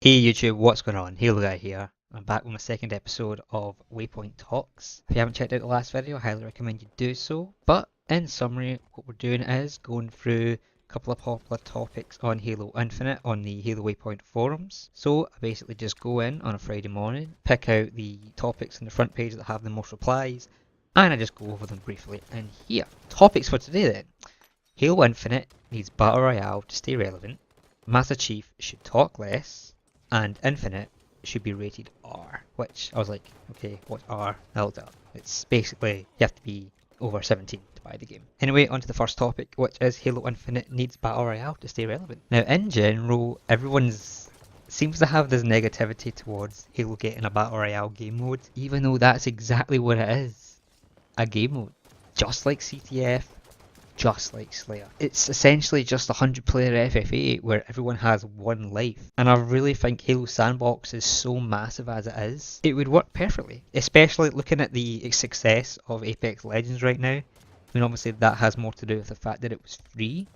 Hey YouTube, what's going on? Halo Guy here. I'm back with my second episode of Waypoint Talks. If you haven't checked out the last video, I highly recommend you do so. But in summary, what we're doing is going through a couple of popular topics on Halo Infinite on the Halo Waypoint forums. So I basically just go in on a Friday morning, pick out the topics on the front page that have the most replies, and I just go over them briefly in here. Topics for today then. Halo Infinite needs Battle Royale to stay relevant. Master Chief should talk less. And Infinite should be rated R, which I was like, okay, what's R? I looked it up. It's basically, you have to be over 17 to buy the game. Anyway, on to the first topic, which is Halo Infinite needs Battle Royale to stay relevant. Now, in general, everyone's seems to have this negativity towards Halo getting a Battle Royale game mode, even though that's exactly what it is. A game mode. Just like CTF, just like Slayer. It's essentially just a 100-player FFA where everyone has one life. And I really think Halo Sandbox is so massive as it is, it would work perfectly. Especially looking at the success of Apex Legends right now. I mean, obviously that has more to do with the fact that it was free.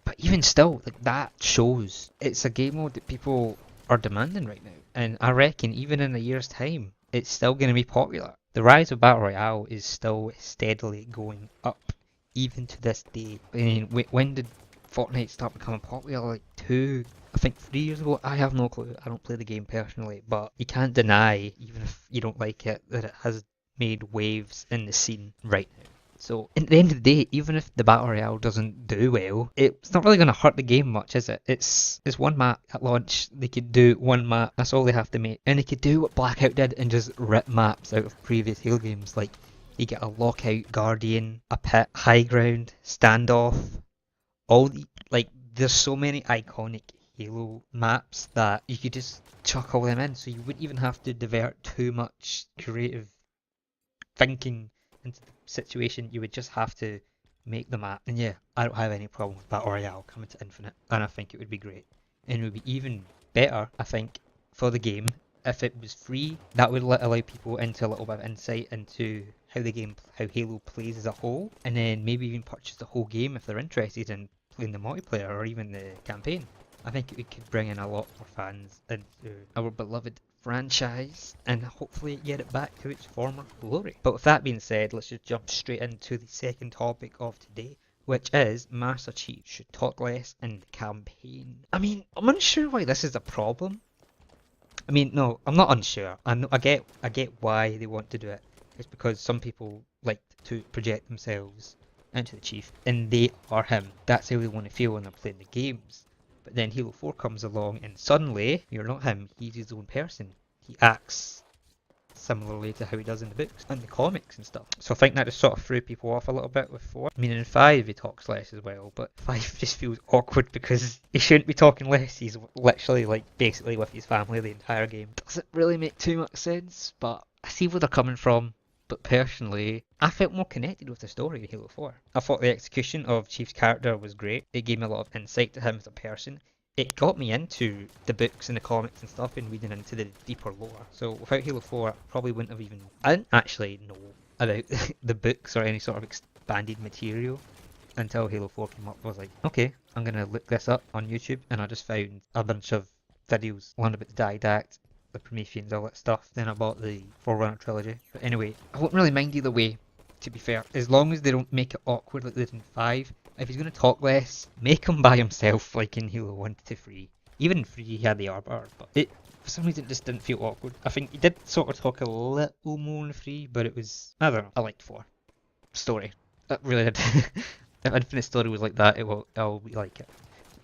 But even still, like that shows it's a game mode that people are demanding right now. And I reckon even in a year's time, it's still going to be popular. The rise of Battle Royale is still steadily going up even to this day. I mean, when did Fortnite start becoming popular? Like I think 3 years ago? I have no clue. I don't play the game personally, but you can't deny, even if you don't like it, that it has made waves in the scene right now. So, at the end of the day, even if the Battle Royale doesn't do well, it's not really going to hurt the game much, is it? It's one map at launch. They could do one map. That's all they have to make. And they could do what Blackout did and just rip maps out of previous Halo games. Like, you get a lockout, guardian, a pit, high ground, standoff. All the like, there's so many iconic Halo maps that you could just chuck all them in, so you wouldn't even have to divert too much creative thinking into the situation. You would just have to make the map. And yeah, I don't have any problem with Battle Royale coming to Infinite, and I think it would be great. And it would be even better, I think, for the game if it was free. That would allow people into a little bit of insight into how Halo plays as a whole, and then maybe even purchase the whole game if they're interested in playing the multiplayer or even the campaign. I think it could bring in a lot more fans into our beloved franchise and hopefully get it back to its former glory. But with that being said, let's just jump straight into the second topic of today, which is Master Chief should talk less in the campaign. I mean, I'm unsure why this is a problem. I mean, no, I'm not unsure. I get why they want to do it. It's because some people like to project themselves into the Chief, and they are him. That's how they want to feel when they're playing the games. But then Halo 4 comes along, and suddenly you're not him. He's his own person. He acts similarly to how he does in the books and the comics and stuff. So I think that just sort of threw people off a little bit with 4. I mean, in 5 he talks less as well, but 5 just feels awkward because he shouldn't be talking less. He's literally like basically with his family the entire game. Doesn't really make too much sense, but I see where they're coming from. But personally, I felt more connected with the story in Halo 4. I thought the execution of Chief's character was great. It gave me a lot of insight to him as a person. It got me into the books and the comics and stuff and reading into the deeper lore. So without Halo 4, I probably wouldn't have even... I didn't actually know about the books or any sort of expanded material until Halo 4 came up. I was like, okay, I'm going to look this up on YouTube, and I just found a bunch of videos, one about the Didact, the Prometheans, all that stuff. Then I bought the Forerunner trilogy. But anyway, I wouldn't really mind either way, to be fair. As long as they don't make it awkward like they did in 5. If he's going to talk less, make him by himself like in Halo 1 to 3. Even in 3 he had the arbor, but it for some reason it just didn't feel awkward. I think he did sort of talk a little more in 3, but it was, I don't know, I liked 4. Story. That really did. If Infinite Story was like that, I'll be like it.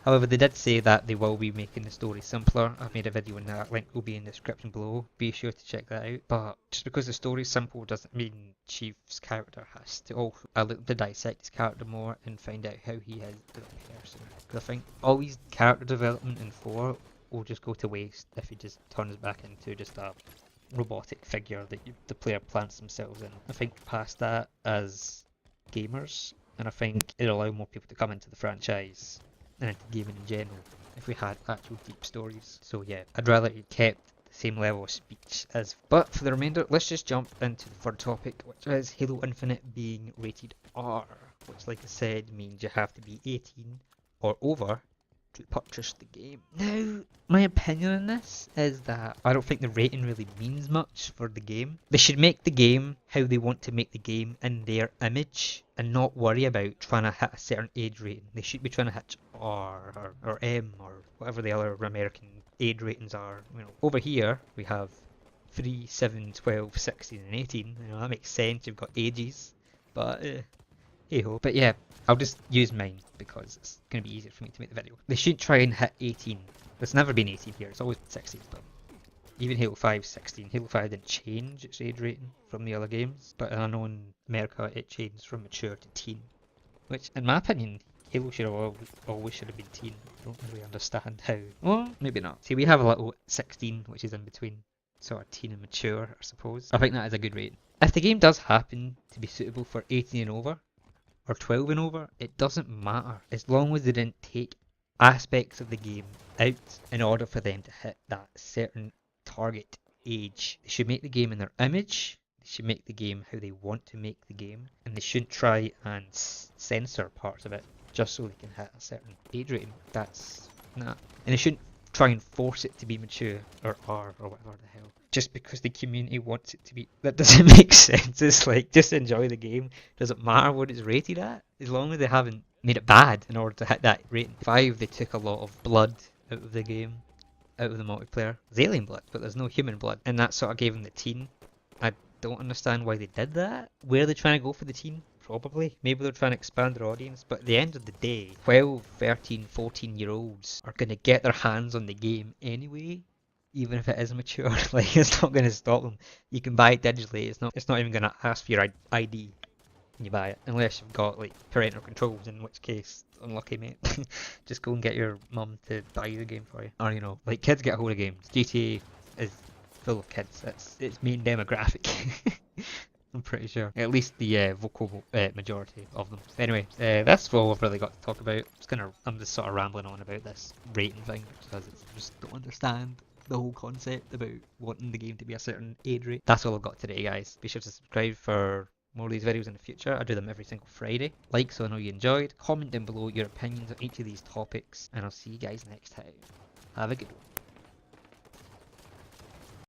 However, they did say that they will be making the story simpler. I've made a video on that, link will be in the description below. Be sure to check that out. But just because the story's simple doesn't mean Chief's character has to also look to dissect his character more and find out how he is as a person. Because I think all his character development in 4 will just go to waste if he just turns back into just a robotic figure that the player plants themselves in. I think past that as gamers, and I think it'll allow more people to come into the franchise and into gaming in general if we had actual deep stories. So yeah, I'd rather it kept the same level of speech as. But for the remainder, let's just jump into the third topic, which is Halo Infinite being rated R, which like I said means you have to be 18 or over to purchase the game. Now, my opinion on this is that I don't think the rating really means much for the game. They should make the game how they want to make the game in their image and not worry about trying to hit a certain age rating. They should be trying to hit R or M or whatever the other American age ratings are. You know, over here we have 3, 7, 12, 16 and 18. You know, that makes sense. You've got ages. But hey ho. But yeah, I'll just use mine because it's going to be easier for me to make the video. They shouldn't try and hit 18. It's never been 18 here. It's always been 16. But even Halo 5 16. Halo 5 didn't change its age rating from the other games. But I know in America it changed from mature to teen. Which, in my opinion, Halo should have always should have been teen. I don't really understand how. Well, maybe not. See, we have a little 16, which is in between sort of teen and mature, I suppose. I think that is a good rating. If the game does happen to be suitable for 18 and over, or 12 and over, it doesn't matter. As long as they didn't take aspects of the game out in order for them to hit that certain target age. They should make the game in their image. They should make the game how they want to make the game. And they shouldn't try and censor parts of it just so they can hit a certain age rating. That's nah. And they shouldn't try and force it to be mature or R or whatever the hell. Just because the community wants it to be. That doesn't make sense. It's like, just enjoy the game. Doesn't matter what it's rated at, as long as they haven't made it bad in order to hit that rating. 5, they took a lot of blood out of the game, out of the multiplayer. There's alien blood, but there's no human blood. And that sort of gave them the teen. I don't understand why they did that. Where are they trying to go for the teen? Probably. Maybe they're trying to expand their audience, but at the end of the day, 12, 13, 14-year-olds are going to get their hands on the game anyway, even if it is mature. Like, it's not going to stop them. You can buy it digitally. It's not even going to ask for your ID when you buy it, unless you've got like parental controls, in which case, unlucky mate. Just go and get your mum to buy the game for you. Or, you know, like, kids get a hold of games. GTA is full of kids. That's its main demographic. I'm pretty sure. At least the vocal majority of them. Anyway, that's all I've really got to talk about. I'm just sort of rambling on about this rating thing because I just don't understand the whole concept about wanting the game to be a certain age rate. That's all I've got today, guys. Be sure to subscribe for more of these videos in the future. I do them every single Friday. Like so I know you enjoyed. Comment down below your opinions on each of these topics, and I'll see you guys next time. Have a good one.